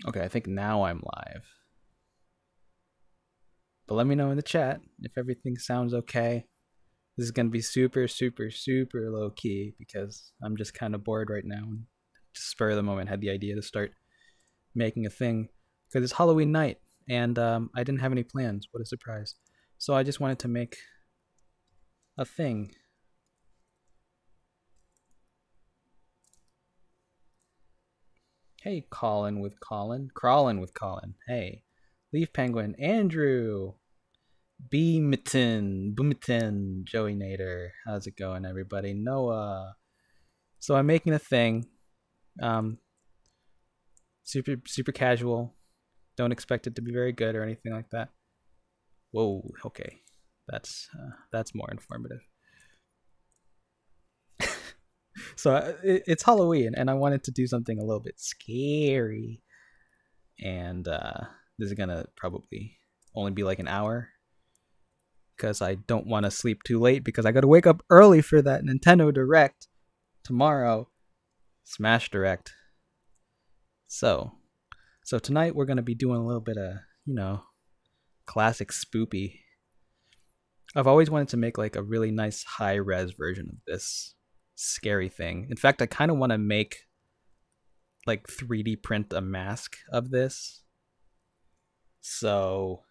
Okay, I think now I'm live. But let me know in the chat if everything sounds okay. This is gonna be super, super, super low key because I'm just kind of bored right now and just spur of the moment had the idea to start making a thing because it's Halloween night and I didn't have any plans. What a surprise! So I just wanted to make a thing. Hey, Colin with Colin, crawling with Colin. Hey, Leaf Penguin, Andrew. Boomington, Joey Nader. How's it going, everybody? Noah. So I'm making a thing. Um, super casual. Don't expect it to be very good or anything like that. Whoa. Okay, that's more informative. So it's Halloween, and I wanted to do something a little bit scary. And this is gonna probably only be like an hour because I don't want to sleep too late because I got to wake up early for that Nintendo Direct tomorrow. Smash Direct. So tonight we're gonna be doing a little bit of, classic spoopy. I've always wanted to make like a really nice high res version of this scary thing. In fact, I kind of want to make like 3D print a mask of this so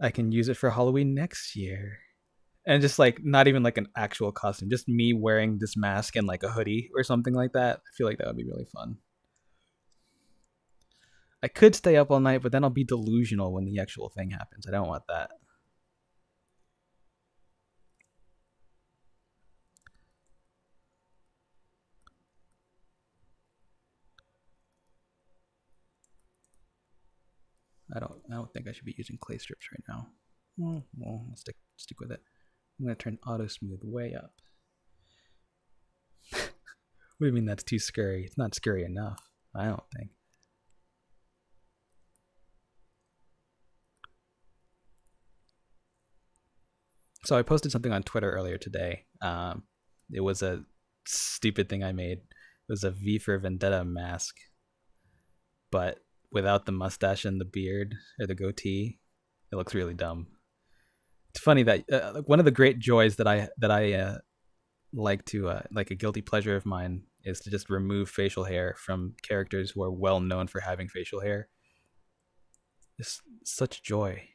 I can use it for Halloween next year. And just like not even like an actual costume, just me wearing this mask and like a hoodie or something like that. I feel like that would be really fun. I could stay up all night, but then I'll be delusional when the actual thing happens. I don't want that. I don't think I should be using clay strips right now. Well, I'll stick with it. I'm gonna turn auto smooth way up. What do you mean that's too scary? It's not scary enough, I don't think. So I posted something on Twitter earlier today. It was a stupid thing I made. It was a V for Vendetta mask, but without the mustache and the beard or the goatee. It looks really dumb. It's funny that one of the great joys that I like to like a guilty pleasure of mine is to just remove facial hair from characters who are well known for having facial hair. It's such joy.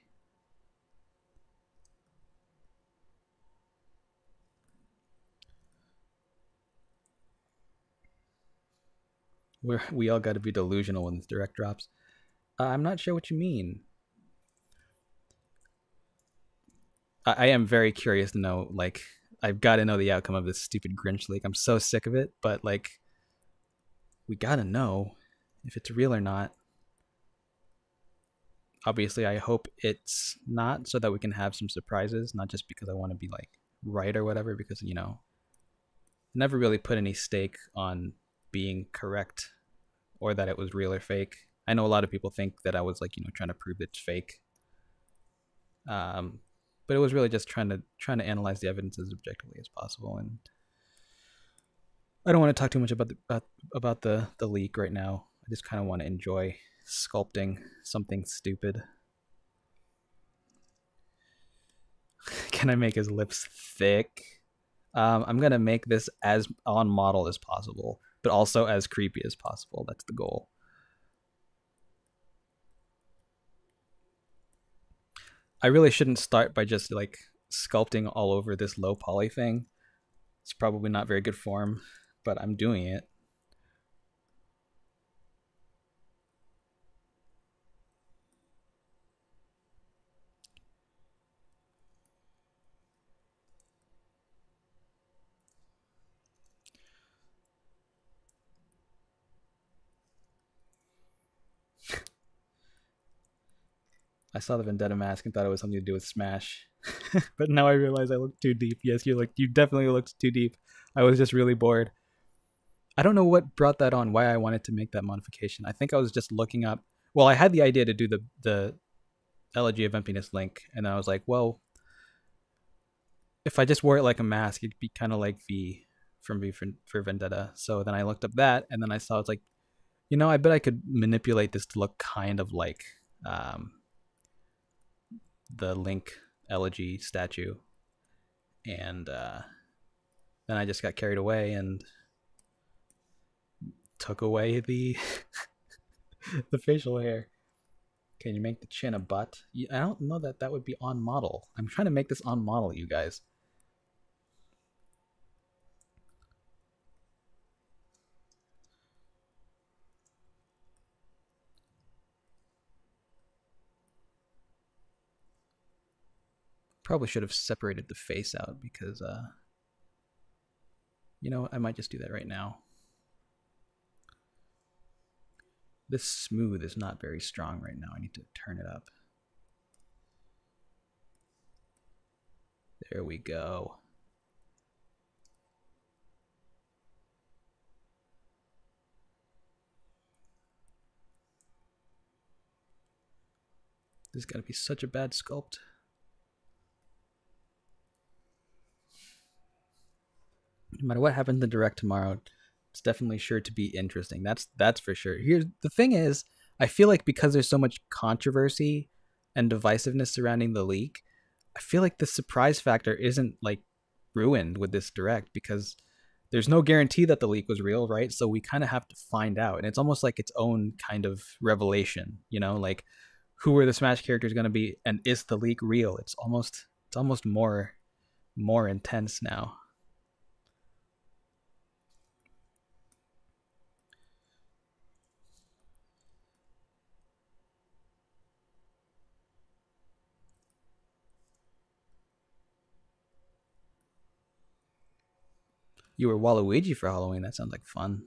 We all got to be delusional when this direct drops. I'm not sure what you mean. I am very curious to know. Like, I've got to know the outcome of this stupid Grinch leak. I'm so sick of it, but like, we gotta know if it's real or not. Obviously, I hope it's not, so that we can have some surprises. Not just because I want to be like right or whatever. Because never really put any stake on being correct or that it was real or fake. I know a lot of people think that I was like trying to prove it's fake. But it was really just trying to analyze the evidence as objectively as possible. And I don't want to talk too much about the leak right now. I just kind of want to enjoy sculpting something stupid. Can I make his lips thick? I'm gonna make this as on model as possible, but also as creepy as possible. That's the goal. I really shouldn't start by just like sculpting all over this low poly thing. It's probably not very good form, but I'm doing it. I saw the Vendetta mask and thought it was something to do with Smash. But now I realize I looked too deep. Yes, you definitely looked too deep. I was just really bored. I don't know what brought that on, why I wanted to make that modification. I think I was just looking up. Well, I had the idea to do the Elegy of Emptiness link, and I was like, well, if I just wore it like a mask, it'd be kind of like V from V for Vendetta. So then I looked up that, and then I saw it's like, I bet I could manipulate this to look kind of like um, the Link elegy statue, and then I just got carried away and took away the the facial hair. Can you make the chin a butt? I don't know that that would be on model. I'm trying to make this on model, you guys. Probably should have separated the face out because, I might just do that right now. This smooth is not very strong right now. I need to turn it up. There we go. This is going to be such a bad sculpt. No matter what happens in Direct tomorrow, it's definitely sure to be interesting. That's for sure. Here's the thing is, I feel like because there's so much controversy and divisiveness surrounding the leak, I feel like the surprise factor isn't like ruined with this Direct because there's no guarantee that the leak was real, right? So we kind of have to find out, and it's almost like its own kind of revelation, like who are the Smash characters going to be, and is the leak real? It's almost more intense now. You were Waluigi for Halloween. That sounds like fun.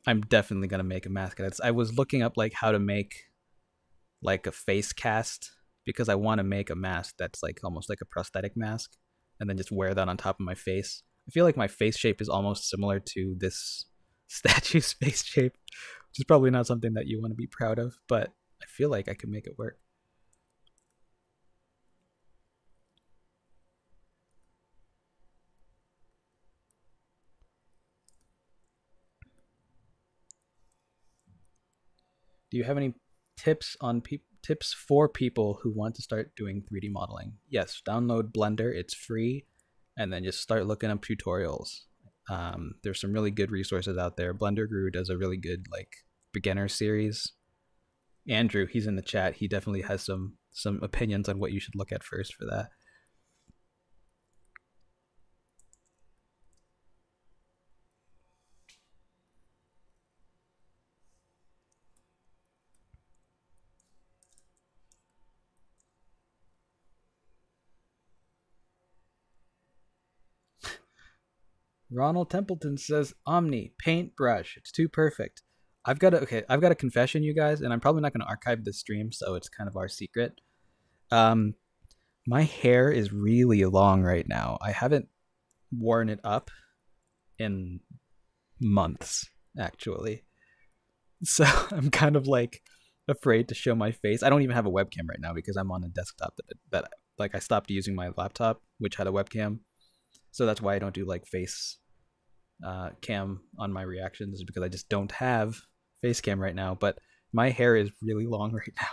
I'm definitely gonna make a mask. I was looking up like how to make like a face cast because I want to make a mask that's like almost like a prosthetic mask, and then just wear that on top of my face. I feel like my face shape is almost similar to this statue's face shape, which is probably not something that you want to be proud of, but I feel like I could make it work. Do you have any tips for people who want to start doing 3D modeling? Yes, download Blender. It's free, and then just start looking up tutorials. There's some really good resources out there. Blender Guru does a really good like beginner series. Andrew, he's in the chat. He definitely has some opinions on what you should look at first for that. Ronald Templeton says Omni paintbrush. It's too perfect. I've got a confession, you guys, and I'm probably not going to archive this stream, so it's kind of our secret. Um, my hair is really long right now. I haven't worn it up in months, actually. So I'm kind of like afraid to show my face. I don't even have a webcam right now because I'm on a desktop that like I stopped using my laptop, which had a webcam. So that's why I don't do like face cam on my reactions, is because I just don't have face cam right now. But my hair is really long right now.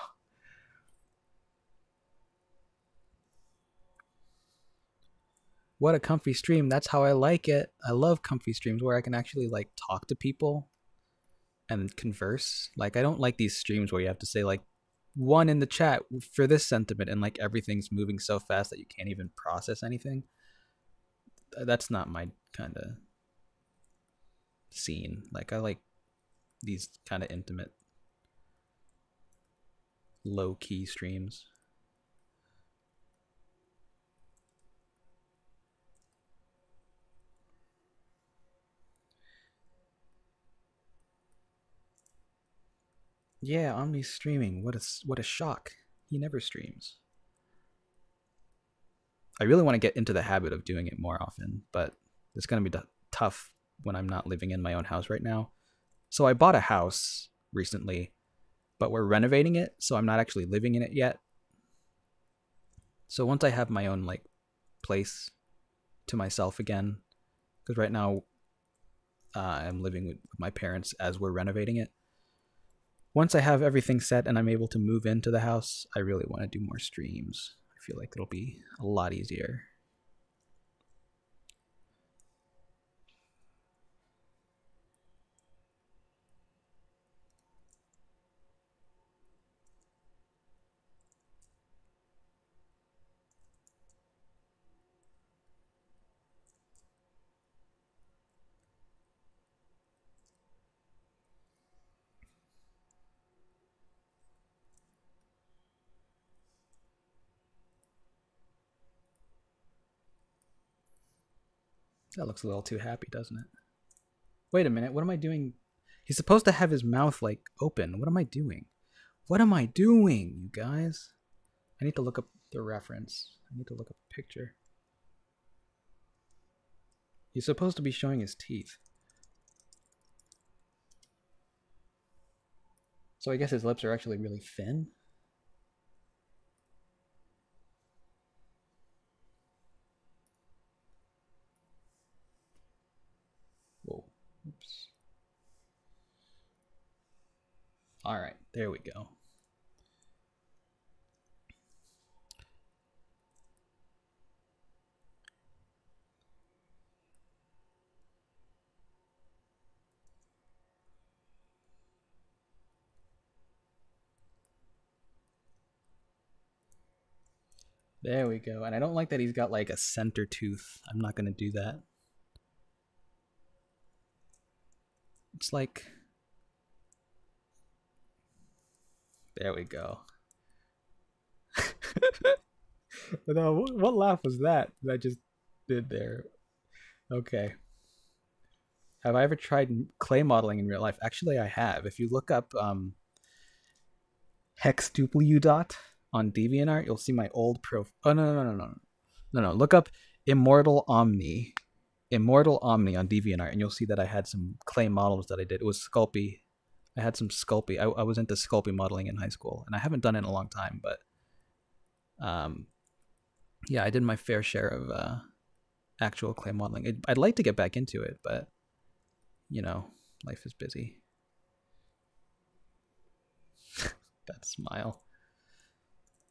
What a comfy stream. That's how I like it. I love comfy streams where I can actually like talk to people and converse. Like I don't like these streams where you have to say like one in the chat for this sentiment and like everything's moving so fast that you can't even process anything. That's not my kind of scene. Like I like these kind of intimate low key streams. Yeah, Omni's streaming. What a shock. He never streams. I really want to get into the habit of doing it more often, but it's going to be tough when I'm not living in my own house right now. So I bought a house recently, but we're renovating it, so I'm not actually living in it yet. So once I have my own like place to myself again, because right now I'm living with my parents as we're renovating it. Once I have everything set and I'm able to move into the house, I really want to do more streams. I feel like it'll be a lot easier. That looks a little too happy, doesn't it? Wait a minute, what am I doing? He's supposed to have his mouth like open. What am I doing? What am I doing, you guys? I need to look up the reference. I need to look up a picture. He's supposed to be showing his teeth. So I guess his lips are actually really thin. Whoa. Oops. All right, there we go. There we go. And I don't like that he's got like a center tooth. I'm not going to do that. It's like... There we go. No, what laugh was that I just did there? Okay. Have I ever tried clay modeling in real life? Actually, I have. If you look up hexduplicudot on DeviantArt, you'll see my old Oh, no. Look up Immortal Omni on DeviantArt, and you'll see that I had some clay models that I did. It was Sculpey. I had some Sculpey. I was into Sculpey modeling in high school, and I haven't done it in a long time, but yeah, I did my fair share of actual clay modeling. I'd like to get back into it, but you know, life is busy. That smile.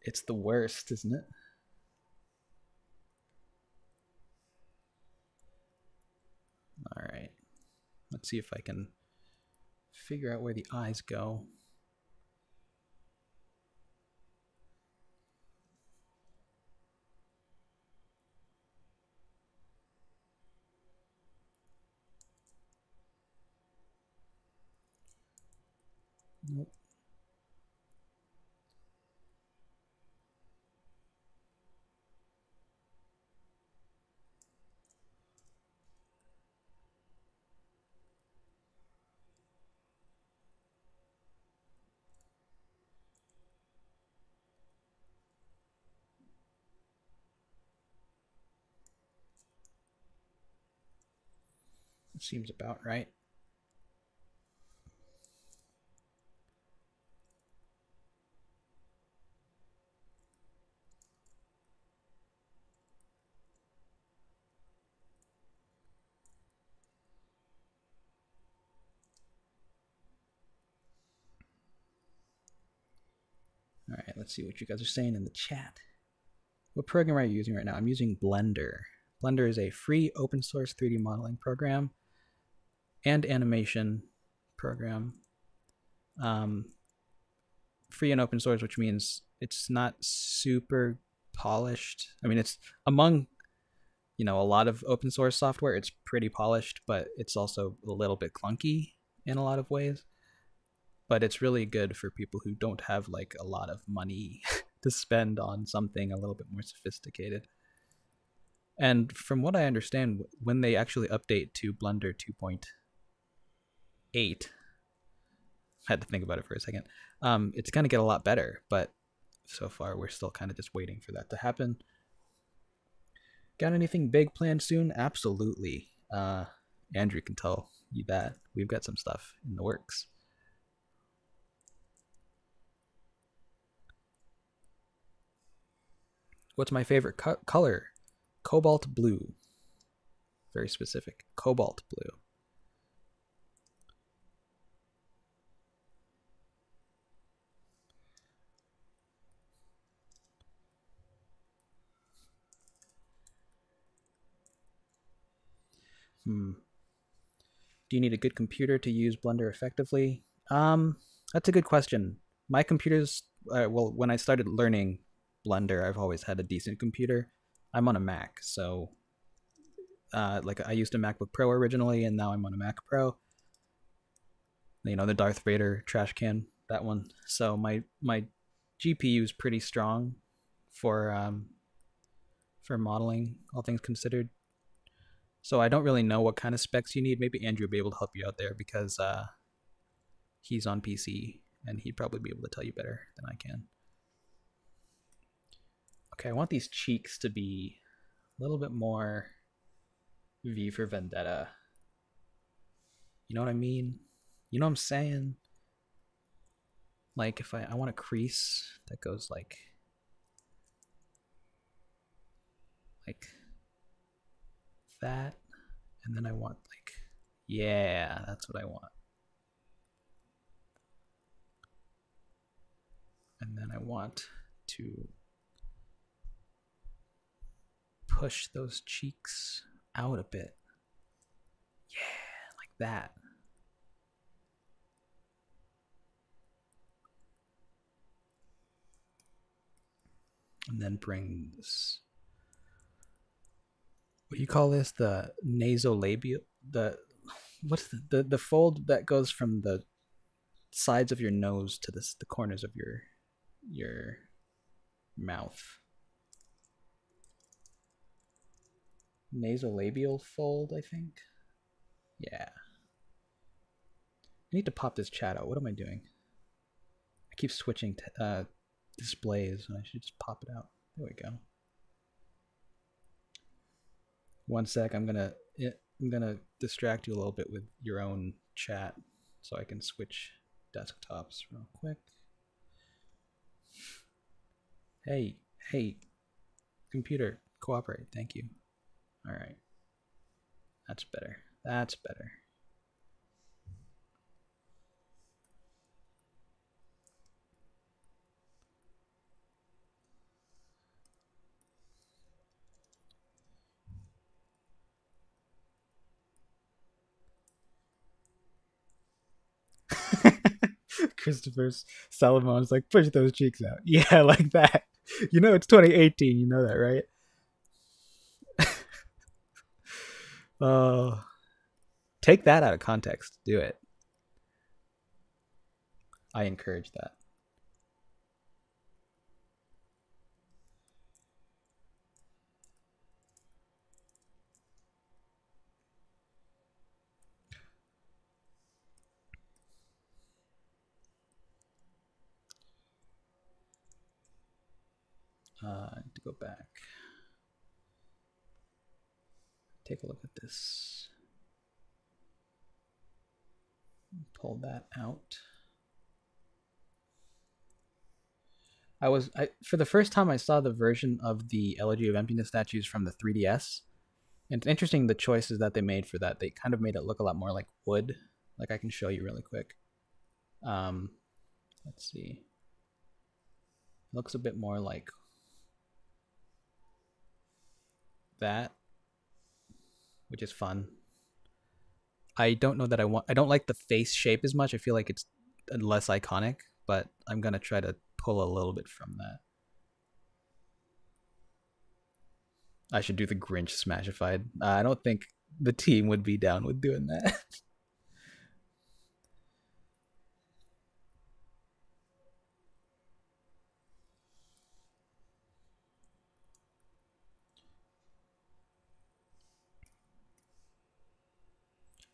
It's the worst, isn't it? All right. Let's see if I can figure out where the eyes go. Nope. It seems about right. All right, let's see what you guys are saying in the chat. What program are you using right now? I'm using Blender. Blender is a free open source 3D modeling program and animation program. Free and open source, which means it's not super polished. I mean, it's among, you know, a lot of open source software, it's pretty polished, but it's also a little bit clunky in a lot of ways. But it's really good for people who don't have like a lot of money to spend on something a little bit more sophisticated. And from what I understand, when they actually update to Blender 2.8, I had to think about it for a second, it's going to get a lot better, but so far we're still kind of just waiting for that to happen. Got anything big planned soon? Absolutely. Andrew can tell you that. We've got some stuff in the works. What's my favorite color? Cobalt blue. Very specific. Cobalt blue. Hmm. Do you need a good computer to use Blender effectively? That's a good question. My computers, well, when I started learning Blender, I've always had a decent computer. I'm on a Mac, so like I used a MacBook Pro originally, and now I'm on a Mac Pro. You know, the Darth Vader trash can, that one. So my GPU is pretty strong for modeling, all things considered. So I don't really know what kind of specs you need. Maybe Andrew will be able to help you out there because he's on PC and he'd probably be able to tell you better than I can. Okay, I want these cheeks to be a little bit more V for Vendetta. You know what I mean? You know what I'm saying? Like if I want a crease that goes like that, and then I want like, yeah, that's what I want. And then I want to push those cheeks out a bit. Yeah, like that. And then bring this, what do you call this? The nasolabial, what's the fold that goes from the sides of your nose to the corners of your mouth. Nasolabial fold, I think. Yeah. I need to pop this chat out. What am I doing? I keep switching displays, and I should just pop it out. There we go. One sec. I'm gonna distract you a little bit with your own chat, so I can switch desktops real quick. Hey, computer, cooperate. Thank you. All right. That's better. That's better. Christopher Salomon's like, push those cheeks out. Yeah, like that. You know, it's 2018. You know that, right? Take that out of context. Do it. I encourage that. I need to go back. Take a look at this. Pull that out. For the first time I saw the version of the Elegy of Emptiness statues from the 3DS. And it's interesting the choices that they made for that. They kind of made it look a lot more like wood. Like I can show you really quick. Let's see. It looks a bit more like that, which is fun. I don't know that I don't like the face shape as much. I feel like it's less iconic, but I'm gonna try to pull a little bit from that. I should do the Grinch Smashified. I don't think the team would be down with doing that.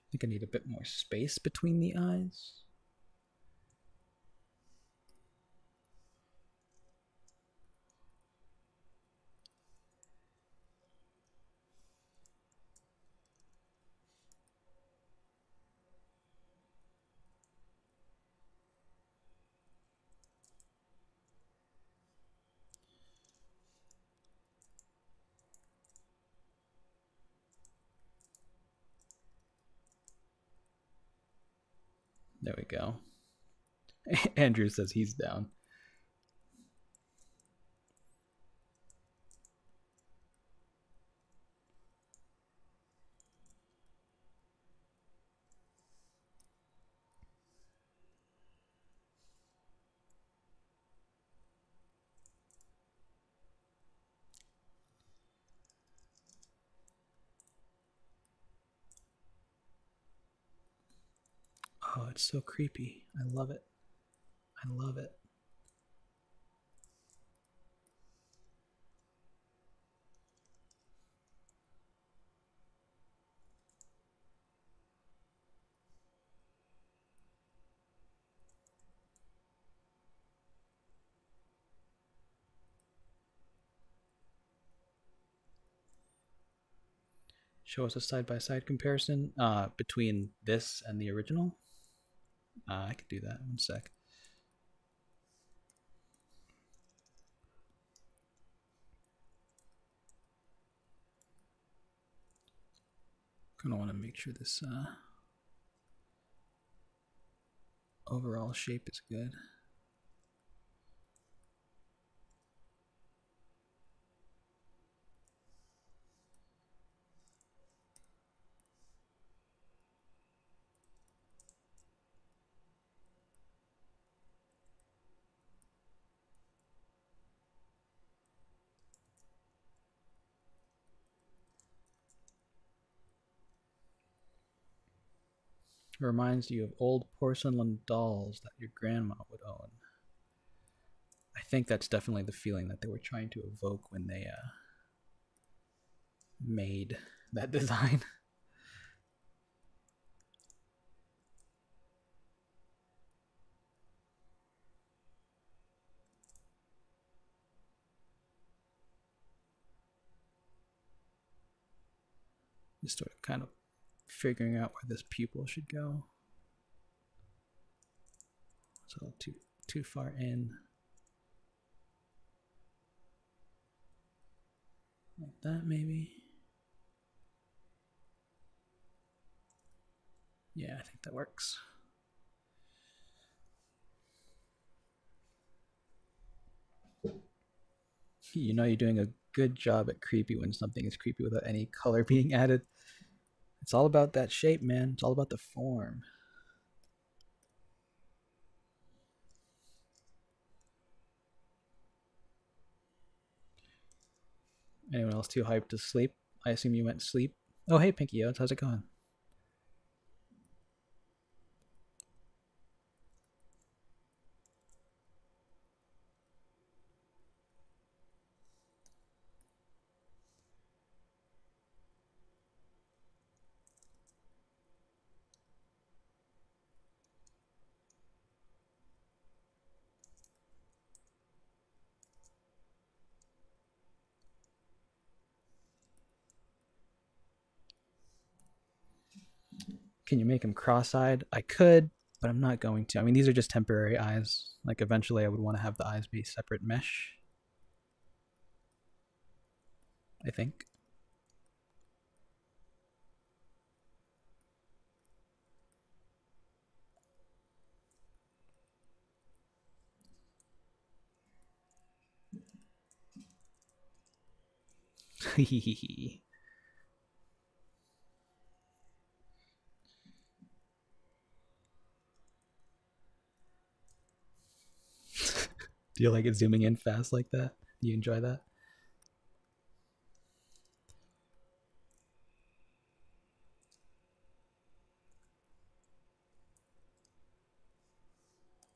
I think I need a bit more space between the eyes. There we go. Andrew says he's down. Oh, it's so creepy. I love it. I love it. Show us a side-by-side comparison between this and the original. I could do that. One sec. Gonna want to make sure this overall shape is good. Reminds you of old porcelain dolls that your grandma would own. I think that's definitely the feeling that they were trying to evoke when they made that design. Just sort of kind of figuring out where this pupil should go. It's a little too far in. Like that, maybe. Yeah, I think that works. You know you're doing a good job at creepy when something is creepy without any color being added. It's all about that shape, man. It's all about the form. Anyone else too hyped to sleep? I assume you went to sleep. Oh, hey, Pinky Yodes. How's it going? Can you make him cross-eyed? I could, but I'm not going to. I mean, these are just temporary eyes. Like, eventually I would want to have the eyes be separate mesh. I think. Do you like it zooming in fast like that? Do you enjoy that?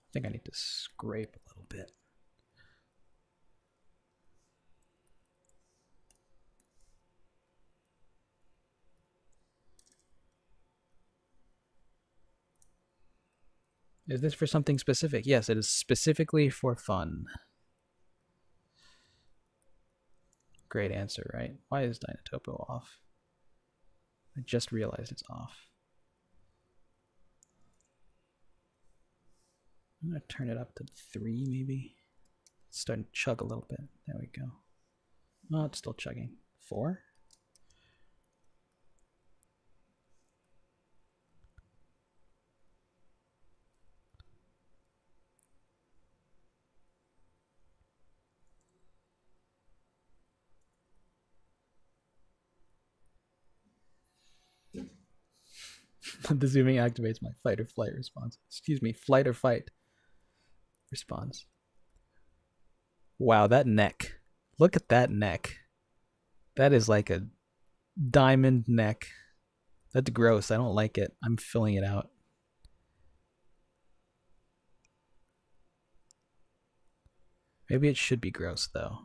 I think I need to scrape a little bit. Is this for something specific? Yes, it is specifically for fun. Great answer, right? Why is Dynatopo off? I just realized it's off. I'm gonna turn it up to 3 maybe. It's starting to chug a little bit. There we go. Oh, it's still chugging. 4? The zooming activates my fight or flight response. Excuse me, flight or fight response. Wow, that neck. Look at that neck. That is like a diamond neck. That's gross. I don't like it. I'm filling it out. Maybe it should be gross though.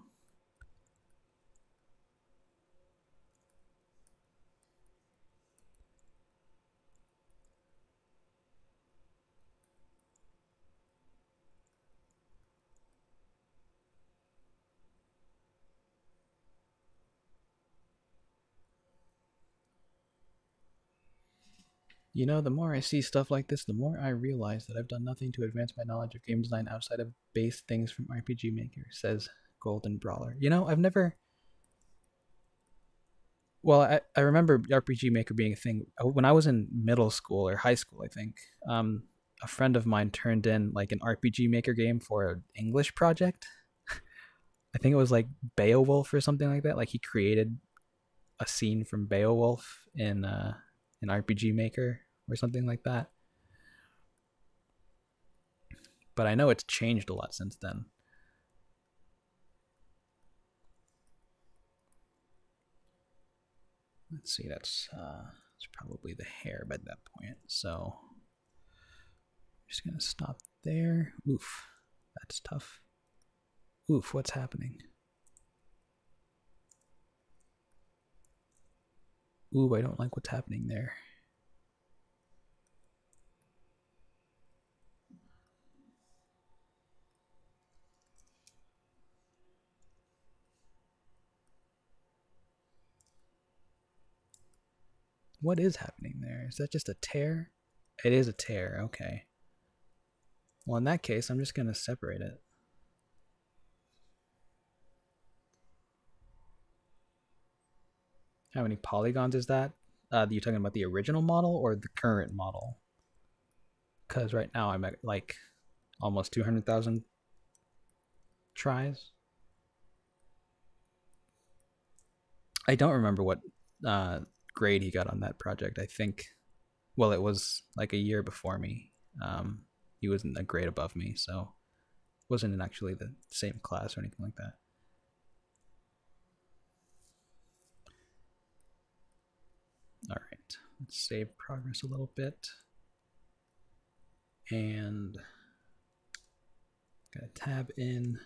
You know, the more I see stuff like this, the more I realize that I've done nothing to advance my knowledge of game design outside of base things from RPG Maker, says Golden Brawler. You know, I've never. Well, I remember RPG Maker being a thing when I was in middle school or high school, I think. Um, a friend of mine turned in like an RPG Maker game for an English project. I think it was like Beowulf or something like that. Like he created a scene from Beowulf in RPG Maker or something like that. But I know it's changed a lot since then. Let's see, it's probably the hair by that point. So I'm just gonna stop there. Oof, that's tough. Oof, what's happening? Ooh, I don't like what's happening there. What is happening there? Is that just a tear? It is a tear, okay. Well, in that case, I'm just gonna separate it. How many polygons is that? You talking about the original model or the current model? Because right now I'm at like almost 200,000 tries. I don't remember what grade he got on that project. I think, well, it was like a year before me. He wasn't a grade above me, so wasn't in actually the same class or anything like that. All right, let's save progress a little bit. And gotta tab in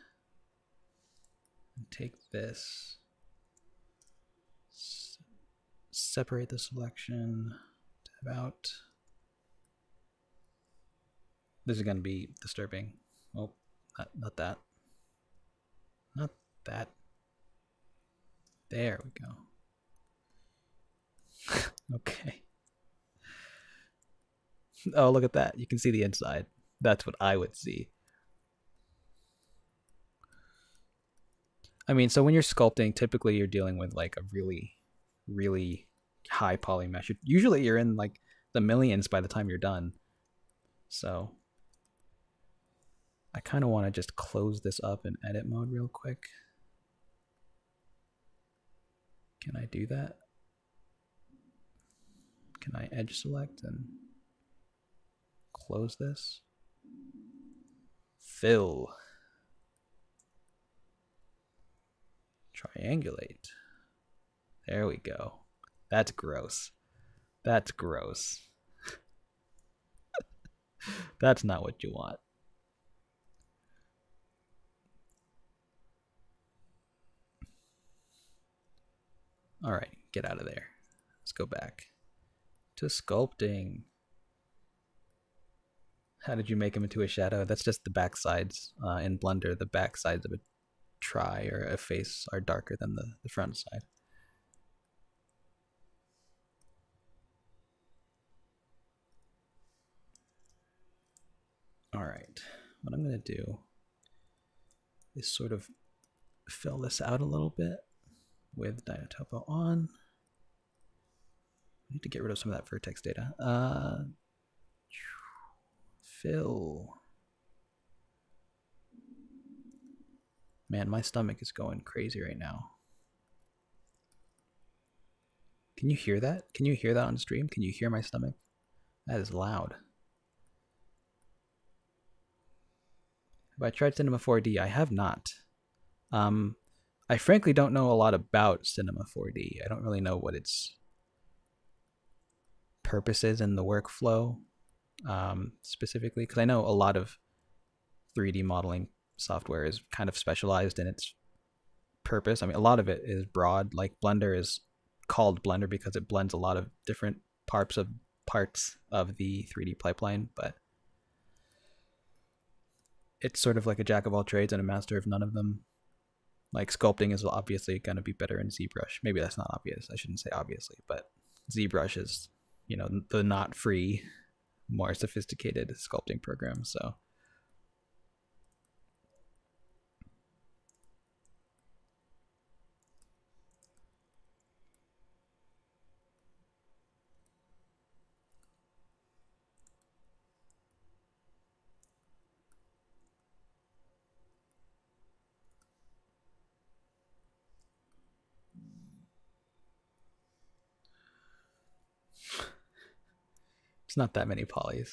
and take this, separate the selection, tab out. This is gonna be disturbing. Oh, not that. Not that. There we go. Okay. Oh, look at that. You can see the inside. That's what I would see. I mean, so when you're sculpting, typically you're dealing with like a really, really high poly mesh. Usually you're in like the millions by the time you're done. So I kind of want to just close this up in edit mode real quick. Can I do that? Can I edge select and close this? Fill. Triangulate. There we go. That's gross. That's gross. That's not what you want. All right, get out of there. Let's go back to sculpting. How did you make him into a shadow? That's just the back sides. In Blender, the back sides of a try or a face are darker than the front side. All right, what I'm gonna do is sort of fill this out a little bit with Dynatopo on. I need to get rid of some of that vertex data. Fill. Man, my stomach is going crazy right now. Can you hear that? Can you hear that on stream? Can you hear my stomach? That is loud. Have I tried Cinema 4D? I have not. I frankly don't know a lot about Cinema 4D. I don't really know what its purpose is in the workflow specifically, because I know a lot of 3D modeling software is kind of specialized in its purpose. I mean, a lot of it is broad. Like Blender is called Blender because it blends a lot of different parts of the 3D pipeline, but it's sort of like a jack of all trades and a master of none of them. Like sculpting is obviously going to be better in ZBrush. Maybe that's not obvious. I shouldn't say obviously, but ZBrush is, the not free, more sophisticated sculpting program. So it's not that many polys.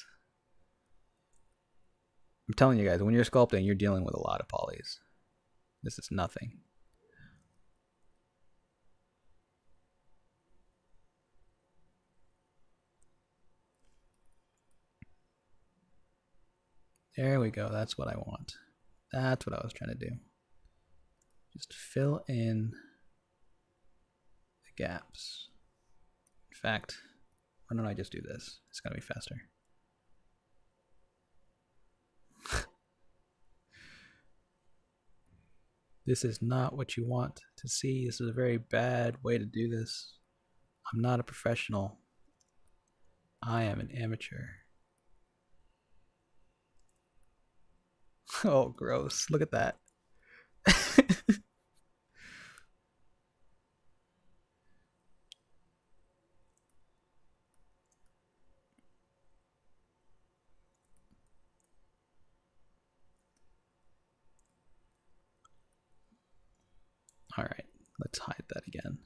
I'm telling you guys, when you're sculpting, you're dealing with a lot of polys. This is nothing. There we go. That's what I want. That's what I was trying to do. Just fill in the gaps. In fact, why don't I just do this? It's going to be faster. This is not what you want to see. This is a very bad way to do this. I'm not a professional. I am an amateur. Oh, gross. Look at that. All right, let's hide that again.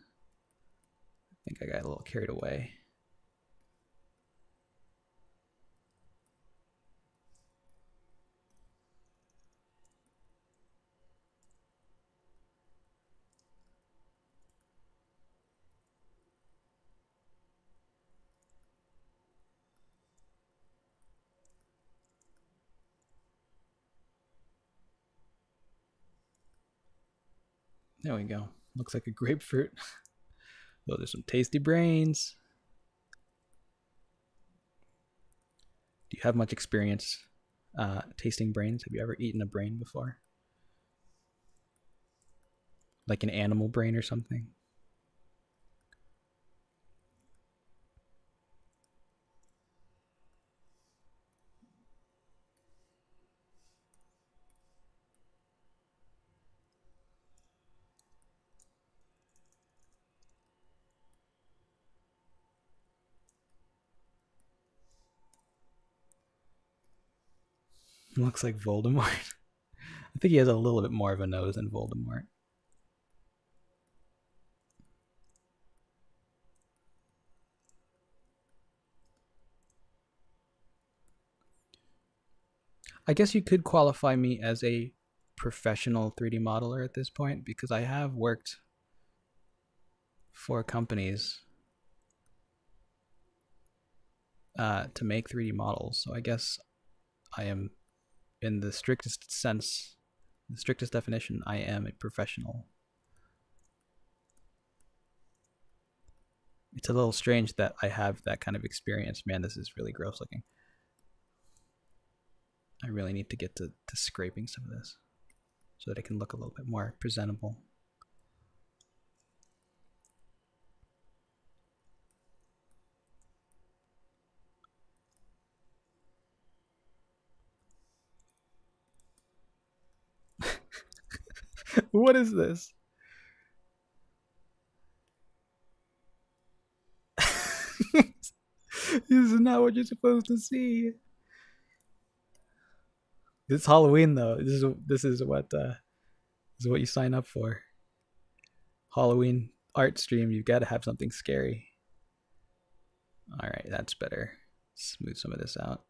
I think I got a little carried away. There we go. Looks like a grapefruit. Those are some tasty brains. Do you have much experience tasting brains? Have you ever eaten a brain before? Like an animal brain or something? Looks like Voldemort. I think he has a little bit more of a nose than Voldemort. I guess you could qualify me as a professional 3D modeler at this point because I have worked for companies to make 3D models. So I guess I am, in the strictest sense, the strictest definition, I am a professional. It's a little strange that I have that kind of experience. Man, this is really gross looking. I really need to get to scraping some of this so that it can look a little bit more presentable. What is this? This is not what you're supposed to see. It's Halloween though. This is what you sign up for. Halloween art stream. You've got to have something scary. All right, that's better. Smooth some of this out.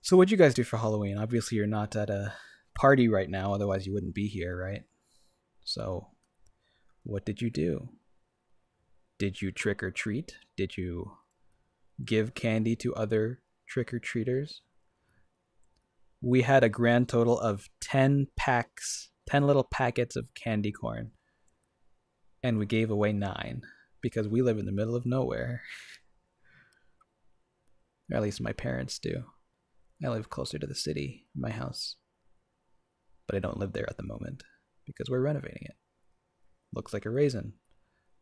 So what'd you guys do for Halloween? Obviously you're not at a party right now, otherwise you wouldn't be here, right? So what did you do? Did you trick or treat? Did you give candy to other trick-or-treaters. We had a grand total of 10 packs, 10 little packets of candy corn, and we gave away 9 because we live in the middle of nowhere. Or at least my parents do. I live closer to the city, my house. But I don't live there at the moment because we're renovating it. Looks like a raisin.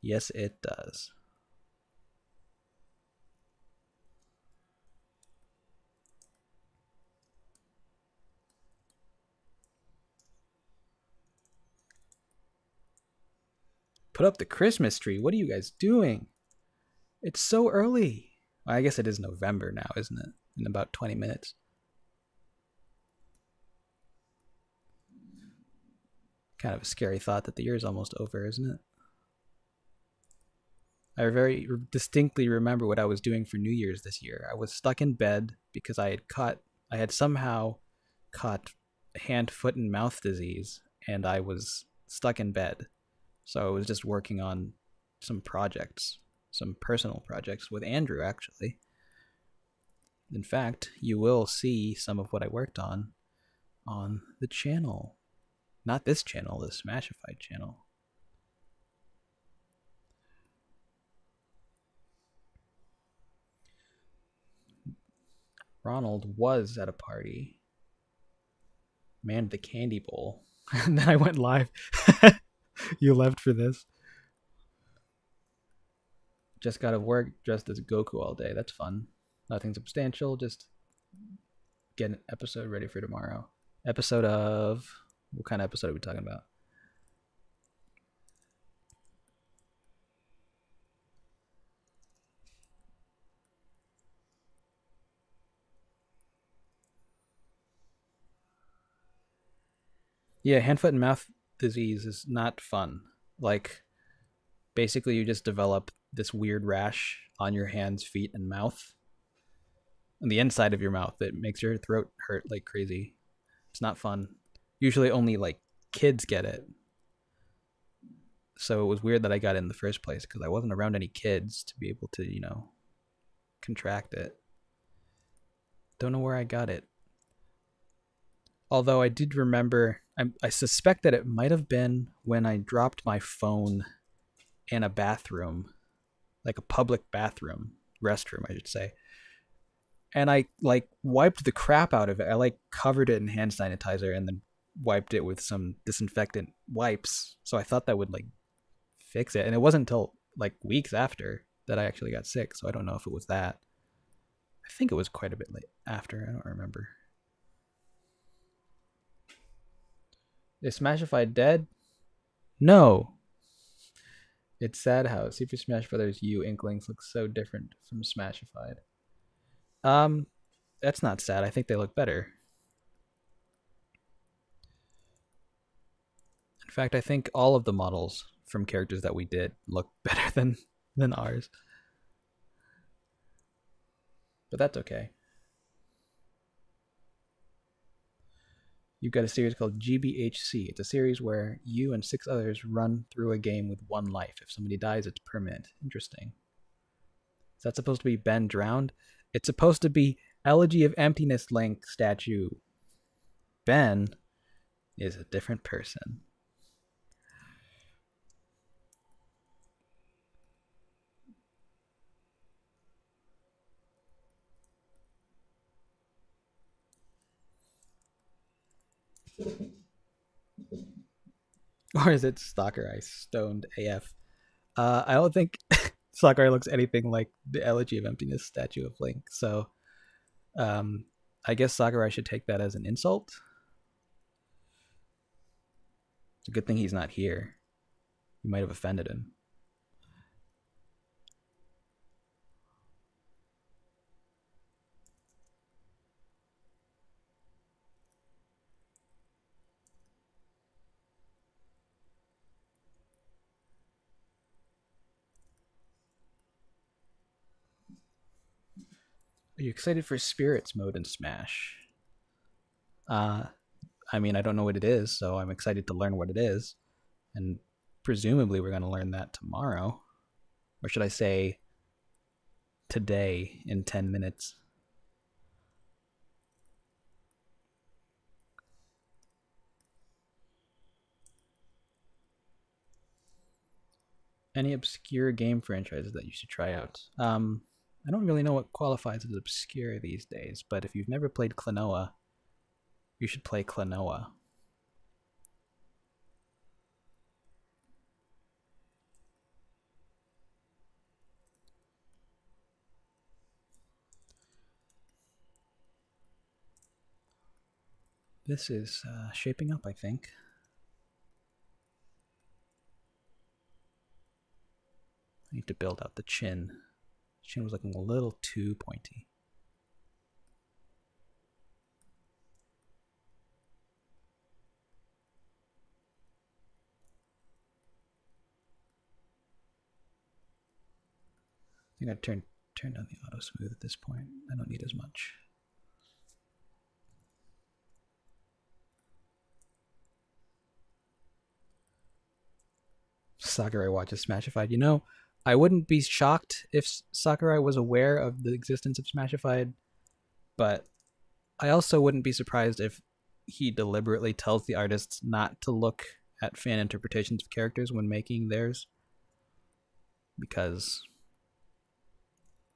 Yes, it does. Put up the Christmas tree. What are you guys doing? It's so early. Well, I guess it is November now, isn't it? In about 20 minutes. Kind of a scary thought that the year is almost over, isn't it? I very distinctly remember what I was doing for New Year's this year. I was stuck in bed because I had somehow caught hand, foot, and mouth disease, and I was stuck in bed. So I was just working on some projects, some personal projects with Andrew, actually. In fact, you will see some of what I worked on the channel. Not this channel, the Smashified channel. Ronald was at a party, manned the candy bowl, and then I went live. You left for this. Just got to work dressed as Goku all day. That's fun. Nothing substantial. Just get an episode ready for tomorrow. Episode of... What kind of episode are we talking about? Yeah, hand, foot, and mouth disease is not fun. Like, basically you just develop this weird rash on your hands, feet, and mouth. On the inside of your mouth that makes your throat hurt like crazy. It's not fun. Usually only like kids get it. So it was weird that I got it in the first place because I wasn't around any kids to be able to, contract it. Don't know where I got it. Although I did remember, I suspect that it might have been when I dropped my phone in a bathroom, like a public bathroom, restroom, I should say. And I like wiped the crap out of it. I like covered it in hand sanitizer and then wiped it with some disinfectant wipes. So I thought that would like fix it. And it wasn't until like weeks after that I actually got sick. So I don't know if it was that. I think it was quite a bit late after. I don't remember. Is Smashified dead? No. It's sad how Super Smash Bros. U Inklings look so different from Smashified. That's not sad. I think they look better. In fact, I think all of the models from characters that we did look better than ours. But that's okay. You've got a series called GBHC. It's a series where you and 6 others run through a game with 1 life. If somebody dies, it's permanent. Interesting. Is that supposed to be Ben drowned? It's supposed to be Elegy of Emptiness Link statue. Ben is a different person. Or is it Stalker Eye stoned AF? I don't think Stalker Eye looks anything like the Elegy of Emptiness statue of Link. So I guess Sakurai should take that as an insult. It's a good thing he's not here. You might have offended him. Are you excited for Spirits mode in Smash? I mean, I don't know what it is, so I'm excited to learn what it is. And presumably we're going to learn that tomorrow. Or should I say today in 10 minutes? Any obscure game franchises that you should try out? I don't really know what qualifies as obscure these days, but if you've never played Klonoa, you should play Klonoa. This is shaping up, I think. I need to build out the chin. Chin was looking a little too pointy. I think I'd turn down the auto smooth at this point. I don't need as much. Sakurai watches Smashified. You know, I wouldn't be shocked if Sakurai was aware of the existence of Smashified, but I also wouldn't be surprised if he deliberately tells the artists not to look at fan interpretations of characters when making theirs. Because,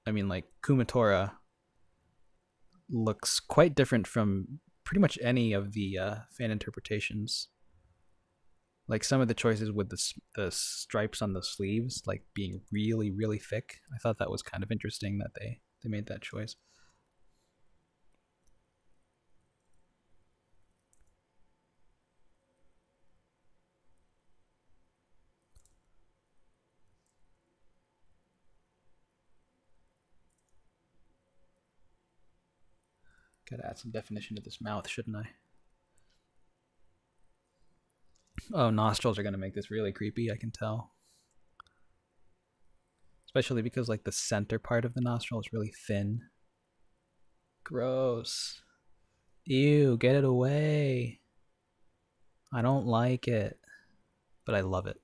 I mean, like, Kumatora looks quite different from pretty much any of the fan interpretations. Like some of the choices with the stripes on the sleeves, like being really, really thick. I thought that was kind of interesting that they made that choice. Gotta add some definition to this mouth, shouldn't I? Oh, nostrils are gonna make this really creepy, I can tell. Especially because like the center part of the nostril is really thin. Gross. Ew, get it away. I don't like it, but I love it.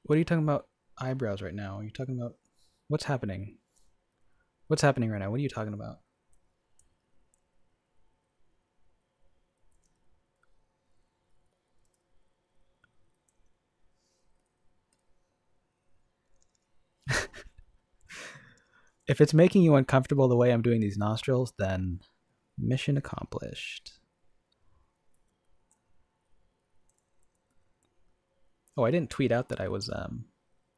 What are you talking about eyebrows right now? Are you talking about what's happening? What's happening right now? What are you talking about? If it's making you uncomfortable the way I'm doing these nostrils, then mission accomplished. Oh, I didn't tweet out that I was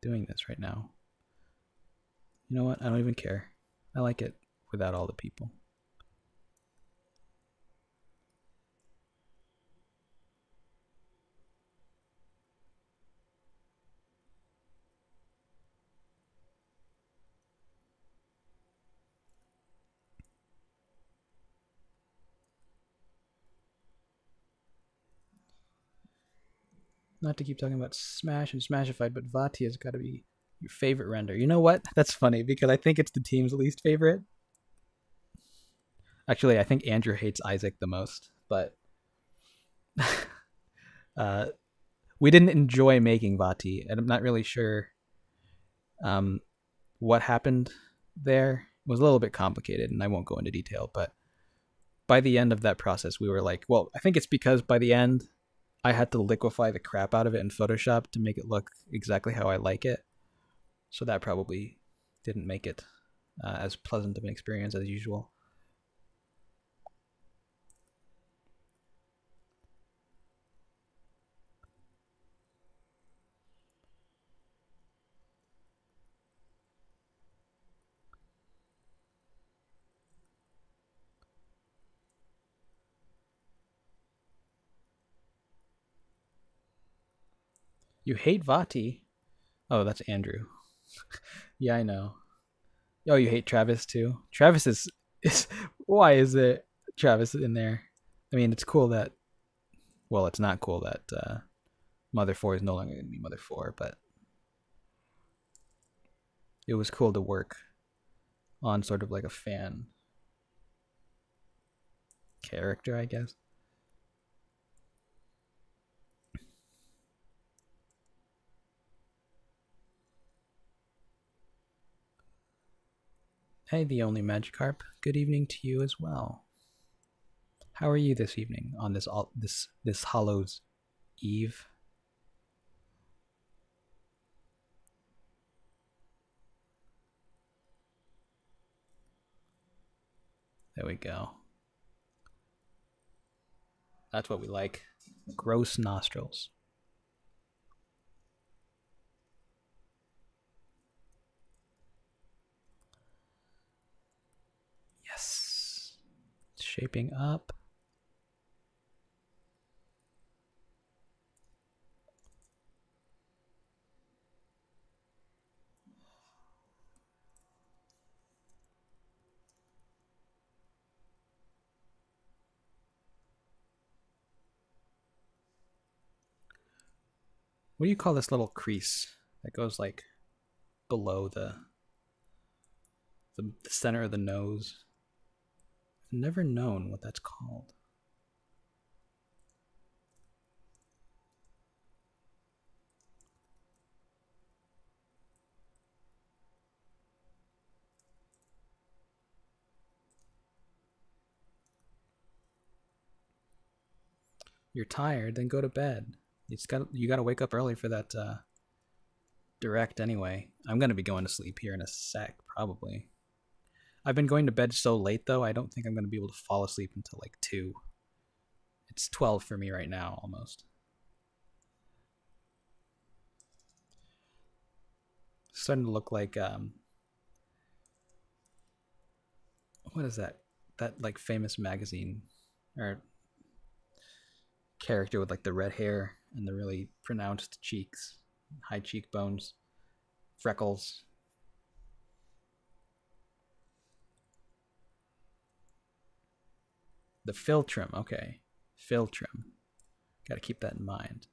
doing this right now. You know what? I don't even care. I like it without all the people. Not to keep talking about Smash and Smashified, but Vati has got to be your favorite render. You know what? That's funny because I think it's the team's least favorite. Actually, I think Andrew hates Isaac the most, but we didn't enjoy making Vati, and I'm not really sure what happened there. It was a little bit complicated, and I won't go into detail, but by the end of that process, we were like, well, I think it's because by the end, I had to liquefy the crap out of it in Photoshop to make it look exactly how I like it. So that probably didn't make it as pleasant of an experience as usual. You hate Vati? Oh, that's Andrew. Yeah, I know. Oh, you hate Travis too? Travis is why is it Travis in there? I mean, it's cool that well, it's not cool that Mother 4 is no longer going to be Mother 4, but it was cool to work on sort of like a fan. character, I guess. Hey, the only Magikarp. Good evening to you as well. How are you this evening on this Hollow's Eve? There we go. That's what we like. Gross nostrils. Yes. It's shaping up. What do you call this little crease that goes like below the center of the nose? I've never known what that's called. You're tired, then go to bed. You got to wake up early for that direct anyway. I'm gonna be going to sleep here in a sec, probably. I've been going to bed so late though. I don't think I'm gonna be able to fall asleep until like 2. It's 12 for me right now, almost. It's starting to look like what is that? That like famous magazine or character with like the red hair and the really pronounced cheeks, high cheekbones, freckles. The Filtrum, okay. Filtrum. Got to keep that in mind.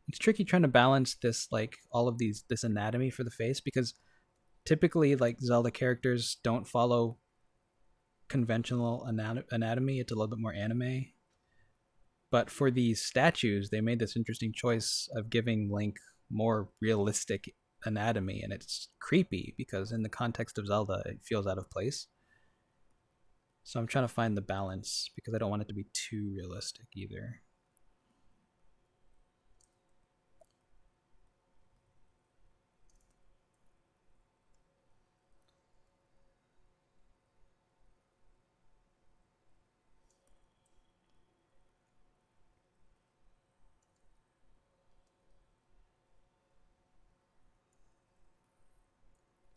It's tricky trying to balance this, like all of this anatomy for the face, because typically like Zelda characters don't follow conventional anatomy. It's a little bit more anime. But for these statues, they made this interesting choice of giving Link more realistic anatomy, and it's creepy because in the context of Zelda, it feels out of place. So I'm trying to find the balance because I don't want it to be too realistic either.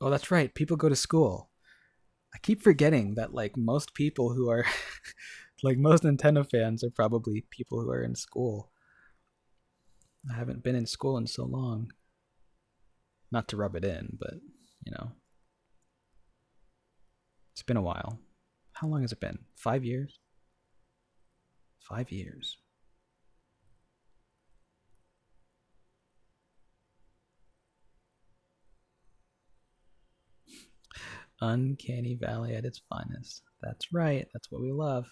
Oh, that's right. People go to school. I keep forgetting that like most people who are like most Nintendo fans are probably people who are in school. I haven't been in school in so long. Not to rub it in, but you know, it's been a while. How long has it been? 5 years? 5 years. Uncanny Valley at its finest. That's right. That's what we love.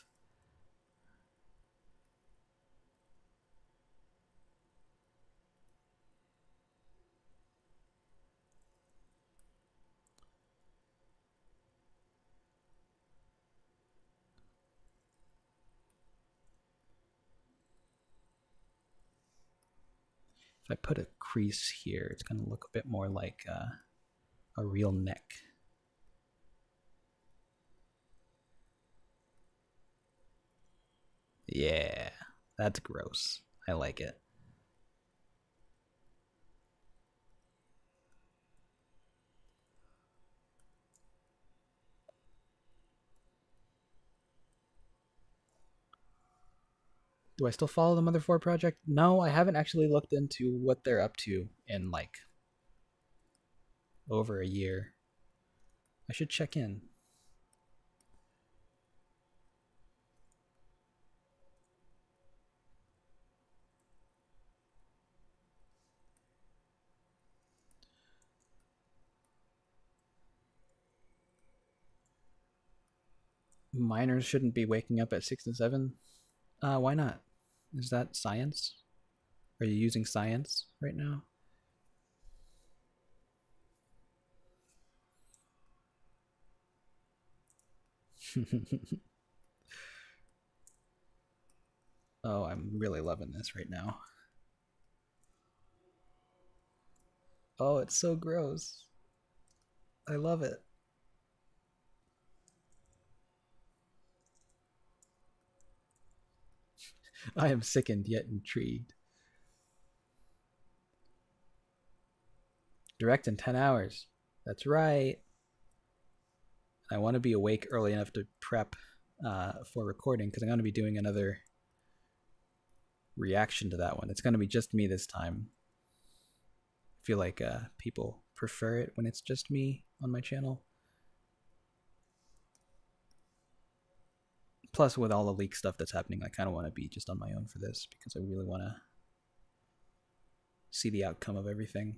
If I put a crease here, it's going to look a bit more like a real neck. Yeah, that's gross. I like it. Do I still follow the Mother 4 project? No, I haven't actually looked into what they're up to in like over a year. I should check in. Miners shouldn't be waking up at 6 and 7. Why not? Is that science? Are you using science right now? Oh, I'm really loving this right now. Oh, it's so gross. I love it. I am sickened yet intrigued. Direct in 10 hours. That's right. I want to be awake early enough to prep for recording because I'm going to be doing another reaction to that one. It's going to be just me this time. I feel like people prefer it when it's just me on my channel. Plus, with all the leak stuff that's happening, I kind of want to be just on my own for this because I really want to see the outcome of everything.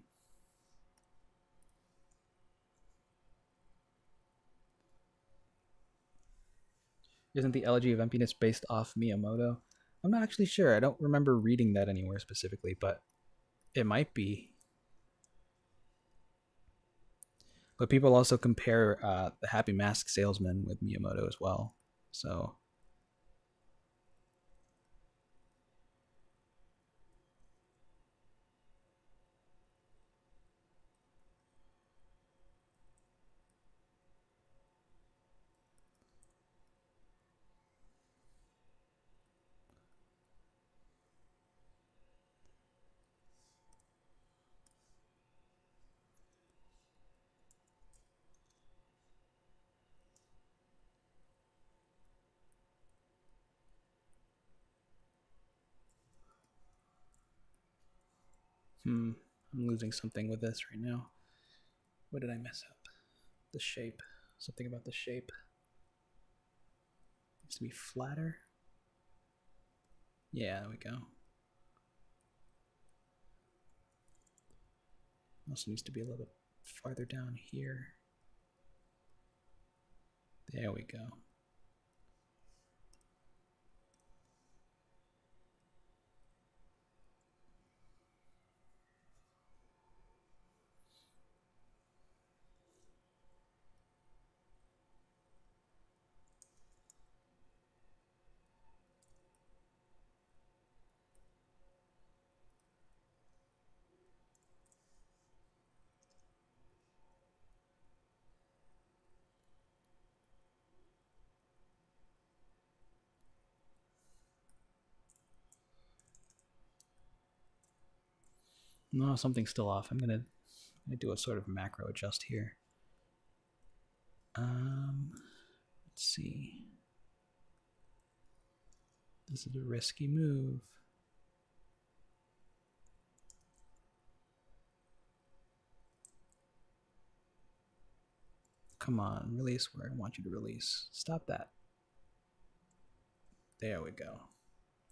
Isn't the elegy of emptiness based off Miyamoto? I'm not actually sure. I don't remember reading that anywhere specifically, but it might be. But people also compare the Happy Mask Salesman with Miyamoto as well. So I'm losing something with this right now. What did I mess up? The shape. Something about the shape. It needs to be flatter. Yeah, there we go. Also needs to be a little bit farther down here. There we go. No, something's still off. I'm gonna do a sort of macro adjust here. Let's see. This is a risky move. Come on, release where I want you to release. Stop that. There we go.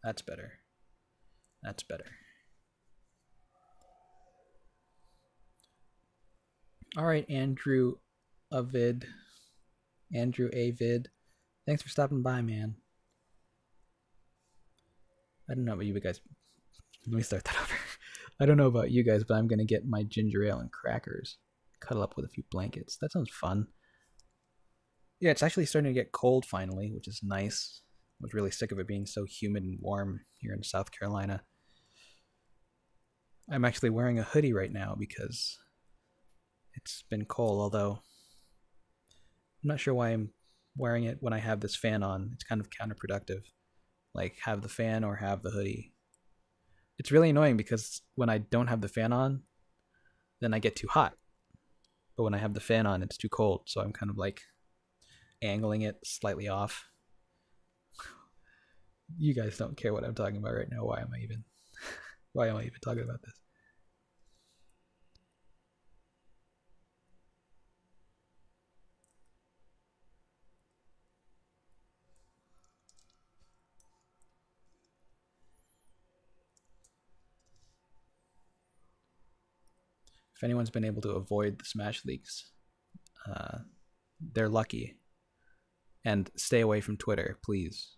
That's better. That's better. All right, Andrew Avid. Andrew Avid. Thanks for stopping by, man. I don't know about you guys. Let me start that over. I don't know about you guys, but I'm going to get my ginger ale and crackers. Cuddle up with a few blankets. That sounds fun. Yeah, it's actually starting to get cold finally, which is nice. I was really sick of it being so humid and warm here in South Carolina. I'm actually wearing a hoodie right now because it's been cold, although I'm not sure why I'm wearing it when I have this fan on. It's kind of counterproductive. Like, have the fan or have the hoodie. It's really annoying because when I don't have the fan on, then I get too hot. But when I have the fan on, it's too cold. So I'm kind of like angling it slightly off. You guys don't care what I'm talking about right now. Why am I even talking about this? If anyone's been able to avoid the smash leaks, they're lucky. And stay away from Twitter, please.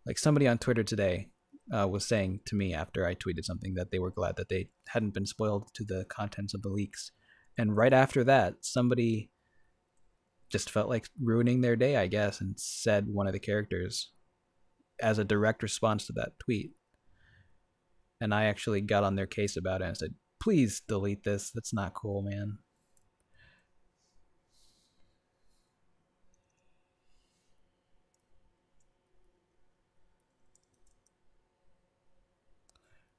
Like somebody on Twitter today was saying to me after I tweeted something that they were glad that they hadn't been spoiled to the contents of the leaks. And right after that, somebody just felt like ruining their day, I guess, and said one of the characters as a direct response to that tweet. And I actually got on their case about it and said, please delete this. That's not cool, man.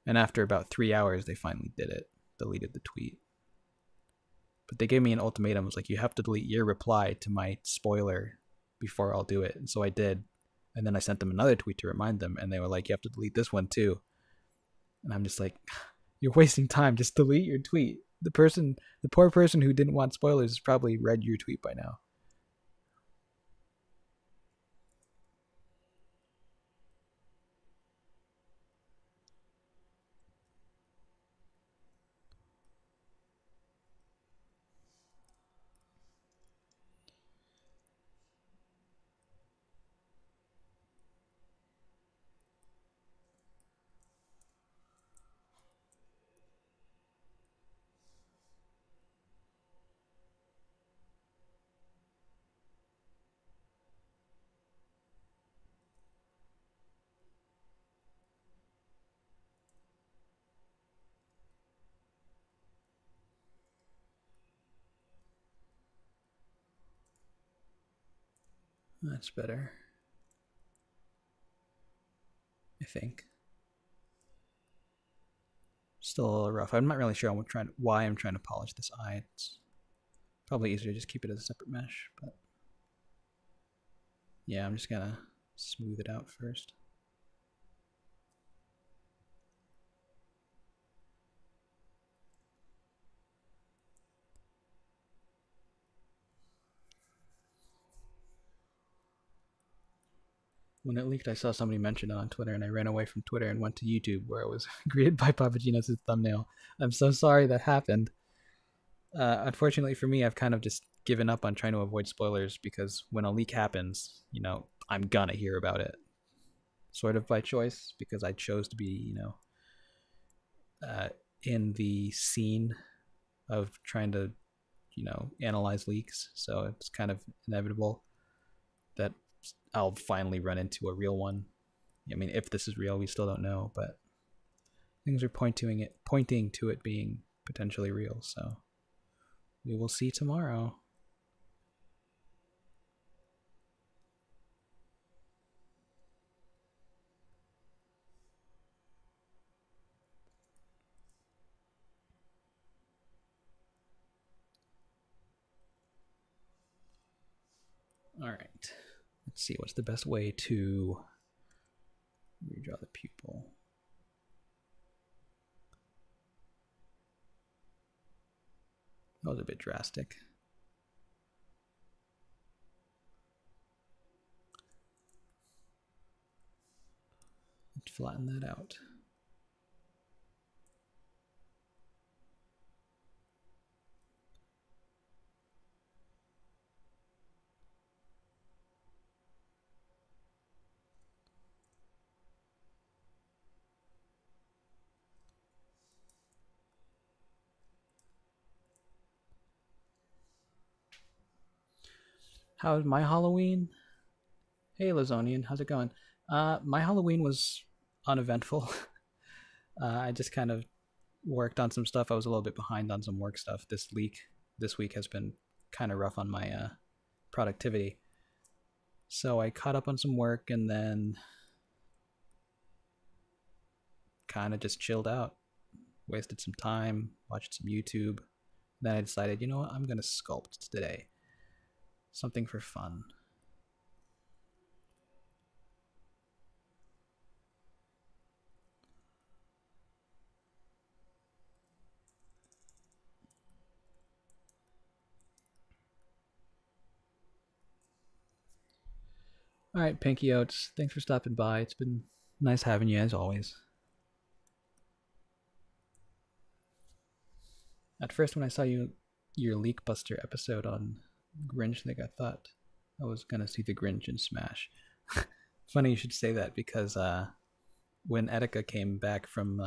And after about 3 hours, they finally did it, deleted the tweet. But they gave me an ultimatum. It was like, you have to delete your reply to my spoiler before I'll do it. And so I did. And then I sent them another tweet to remind them. And they were like, you have to delete this one too. And I'm just like, you're wasting time. Just delete your tweet. The poor person who didn't want spoilers has probably read your tweet by now. That's better, I think. Still a little rough. I'm not really sure why I'm trying to polish this eye. It's probably easier to just keep it as a separate mesh, but yeah, I'm just gonna smooth it out first. When it leaked, I saw somebody mention it on Twitter, and I ran away from Twitter and went to YouTube, where it was greeted by Papagenos' thumbnail. I'm so sorry that happened. Unfortunately for me, I've kind of just given up on trying to avoid spoilers, because when a leak happens, I'm gonna hear about it. Sort of by choice, because I chose to be, in the scene of trying to, analyze leaks. So it's kind of inevitable that I'll finally run into a real one. I mean, if this is real, we still don't know, but things are pointing to it being potentially real. So we will see tomorrow. All right. Let's see, what's the best way to redraw the pupil? That was a bit drastic. Let's flatten that out. How's my Halloween? Hey, Lazonian, how's it going? My Halloween was uneventful. I just kind of worked on some stuff. I was a little bit behind on some work stuff. This week has been kind of rough on my productivity. So I caught up on some work and then kind of just chilled out. Wasted some time, watched some YouTube. Then I decided, you know what, I'm going to sculpt today. Something for fun. All right, Pinky Oats, thanks for stopping by. It's been nice having you as always. At first, when I saw your Leak Buster episode on Grinch, I thought I was gonna see the Grinch in Smash. Funny you should say that because when Etika came back from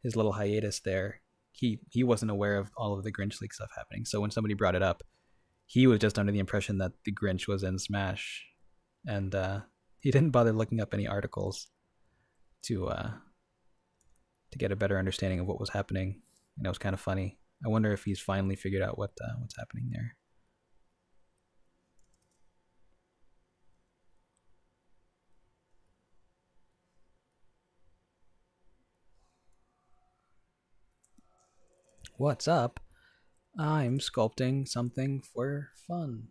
his little hiatus there, he wasn't aware of all of the Grinch League stuff happening. So when somebody brought it up, he was just under the impression that the Grinch was in Smash, and he didn't bother looking up any articles to get a better understanding of what was happening. And it was kind of funny. I wonder if he's finally figured out what's happening there. What's up? I'm sculpting something for fun.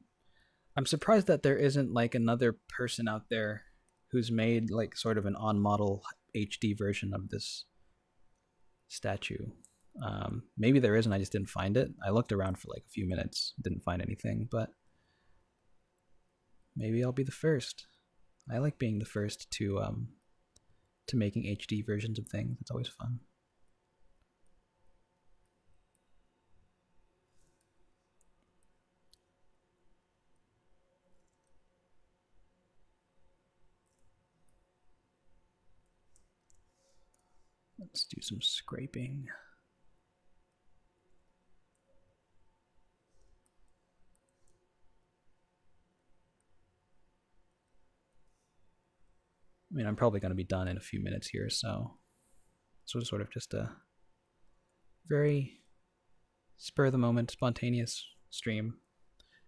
I'm surprised that there isn't like another person out there who's made like sort of an on-model HD version of this statue. Maybe there is and I just didn't find it. I looked around for like a few minutes, didn't find anything, but maybe I'll be the first. I like being the first to making HD versions of things. It's always fun. Let's do some scraping. I mean, I'm probably going to be done in a few minutes here, so this was sort of just a very spur of the moment, spontaneous stream.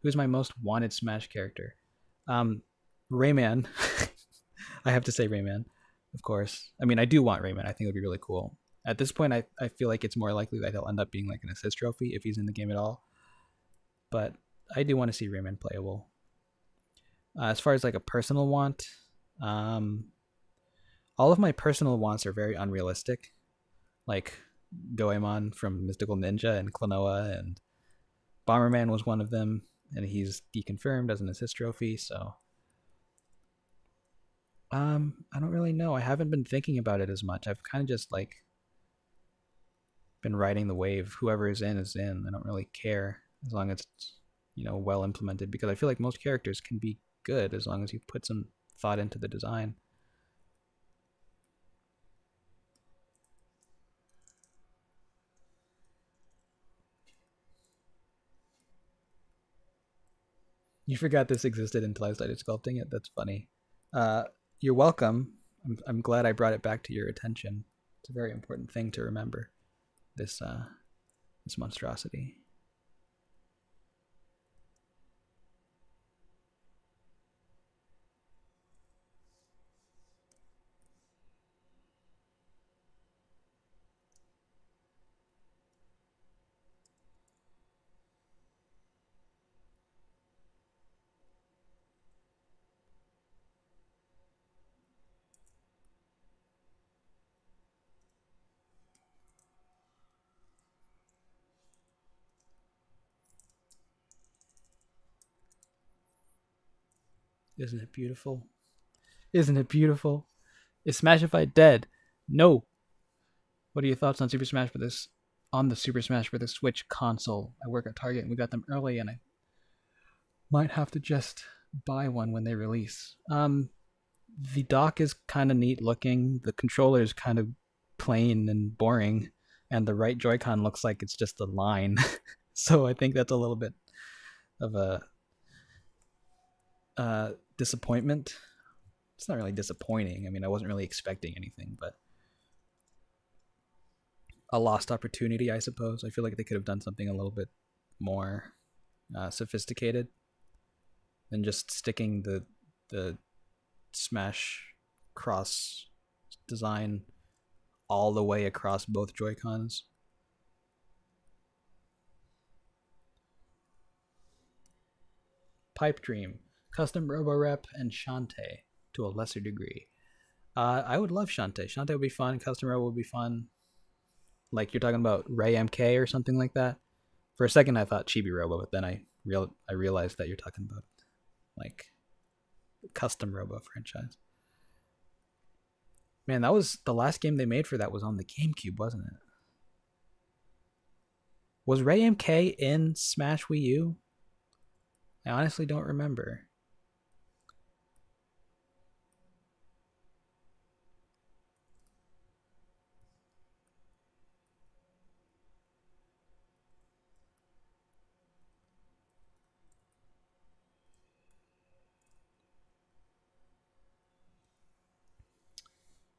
Who's my most wanted Smash character? Rayman. I have to say Rayman, of course. I mean, I do want Rayman. I think it would be really cool. At this point, I feel like it's more likely that he'll end up being like an assist trophy if he's in the game at all. But I do want to see Rayman playable. As far as like a personal want, all of my personal wants are very unrealistic. Like Goemon from Mystical Ninja and Klonoa, and Bomberman was one of them, and he's deconfirmed as an assist trophy, so I don't really know. I haven't been thinking about it as much. I've kind of just like been riding the wave. Whoever is in is in. I don't really care as long as it's, you know, well implemented, because I feel like most characters can be good as long as you put some thought into the design. You forgot this existed until I started sculpting it. That's funny. You're welcome. I'm glad I brought it back to your attention. It's a very important thing to remember. This monstrosity. Isn't it beautiful? Isn't it beautiful? Is Smashify dead? No. What are your thoughts on Super Smash Bros? On the Super Smash Bros. Switch console? I work at Target and we got them early, and I might have to just buy one when they release. The dock is kind of neat looking. The controller is kind of plain and boring, and the right Joy-Con looks like it's just a line. So I think that's a little bit of a disappointment. It's not really disappointing. I mean, I wasn't really expecting anything, but a lost opportunity, I suppose. I feel like they could have done something a little bit more sophisticated than just sticking the Smash Cross design all the way across both Joy-Cons. Pipe Dream, Custom Roborep, and Shantae to a lesser degree. I would love Shantae. Shantae would be fun. Custom Robo would be fun. Like you're talking about Ray MK or something like that. For a second, I thought Chibi Robo, but then I realized that you're talking about like Custom Robo franchise. Man, that was the last game they made for that was on the GameCube, wasn't it? Was Ray MK in Smash Wii U? I honestly don't remember.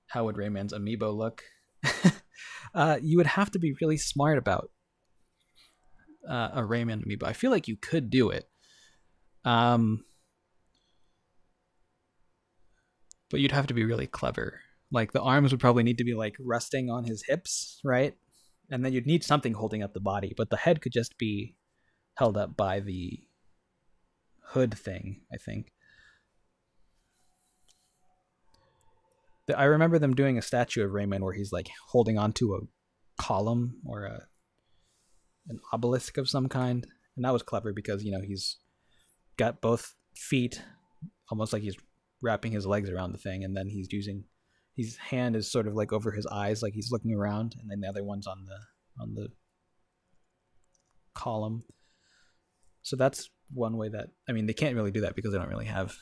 How would Rayman's amiibo look? You would have to be really smart about a Rayman amiibo. I feel like you could do it. But you'd have to be really clever. Like the arms would probably need to be like resting on his hips, right? And then you'd need something holding up the body, but the head could just be held up by the hood thing, I think. I remember them doing a statue of Rayman where he's like holding onto a column or an obelisk of some kind, and that was clever because he's got both feet, almost like he's wrapping his legs around the thing, and then he's using his hand is sort of like over his eyes, like he's looking around, and then the other one's on the column. So that's one way that they can't really do that because they don't really have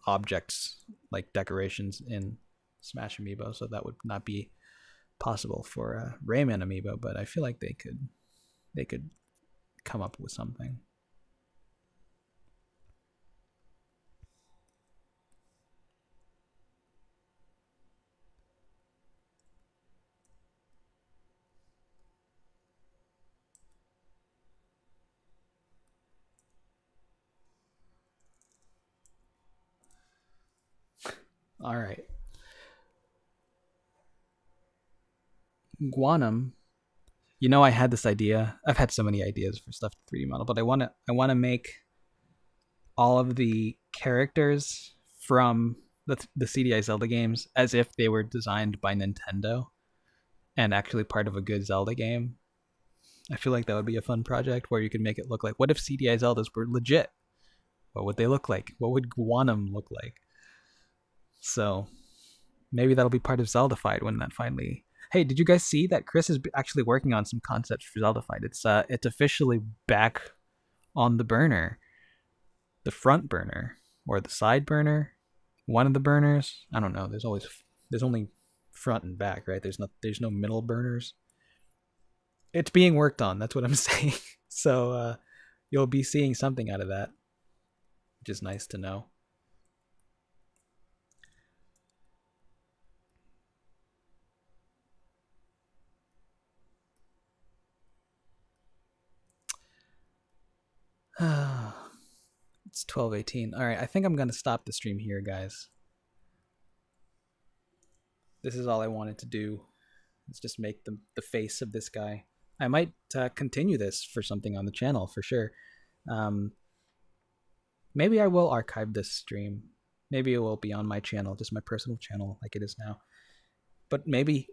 objects like decorations in Smash Amiibo, so that would not be possible for a Rayman Amiibo. But I feel like they could come up with something. All right. Guanum. I had this idea. I've had so many ideas for stuff to 3D model, but I want to make all of the characters from the CDI Zelda games as if they were designed by Nintendo and actually part of a good Zelda game. I feel like that would be a fun project where you could make it look like, what if CDI Zeldas were legit? What would they look like? What would Guanum look like? So maybe that'll be part of Zeldafied when that finally... Hey, did you guys see that Chris is actually working on some concepts for Zeldafied? It's officially back on the burner. The front burner or the side burner, one of the burners. I don't know. There's only front and back, right? There's no middle burners. It's being worked on. That's what I'm saying. So you'll be seeing something out of that, which is nice to know. It's 12:18. All right, I think I'm going to stop the stream here, guys. This is all I wanted to do. Let's just make the face of this guy. I might continue this for something on the channel for sure. Maybe I will archive this stream. Maybe it will be on my channel, just my personal channel like it is now. But maybe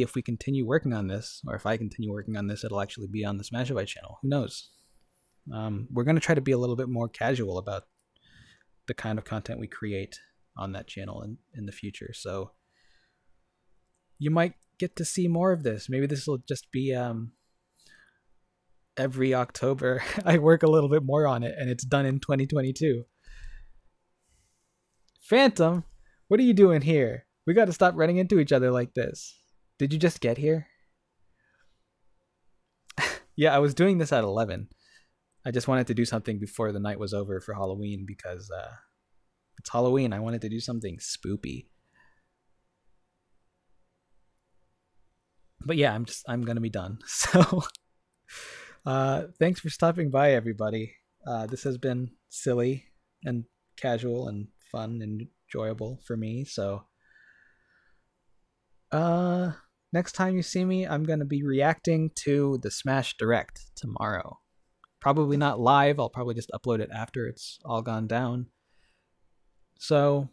if we continue working on this, or if I continue working on this, it'll actually be on the Smashified channel. Who knows? We're going to try to be a little bit more casual about the kind of content we create on that channel in the future. So you might get to see more of this. Maybe this will just be every October. I work a little bit more on it, and it's done in 2022. Phantom, what are you doing here? We got to stop running into each other like this. Did you just get here? Yeah, I was doing this at 11. I just wanted to do something before the night was over for Halloween because it's Halloween. I wanted to do something spoopy. But yeah, I'm going to be done. So thanks for stopping by, everybody. This has been silly and casual and fun and enjoyable for me. So next time you see me, I'm going to be reacting to the Smash Direct tomorrow. Probably not live. I'll probably just upload it after it's all gone down. So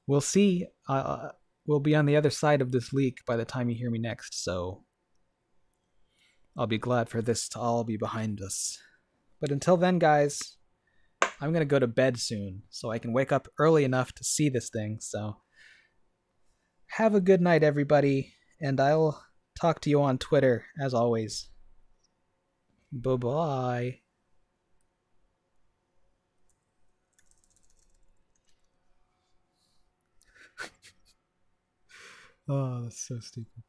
we'll see. We'll be on the other side of this leak by the time you hear me next. So I'll be glad for this to all be behind us. But until then, guys, I'm going to go to bed soon so I can wake up early enough to see this thing. So have a good night, everybody. And I'll talk to you on Twitter, as always. Bye-bye. Oh, that's so stupid.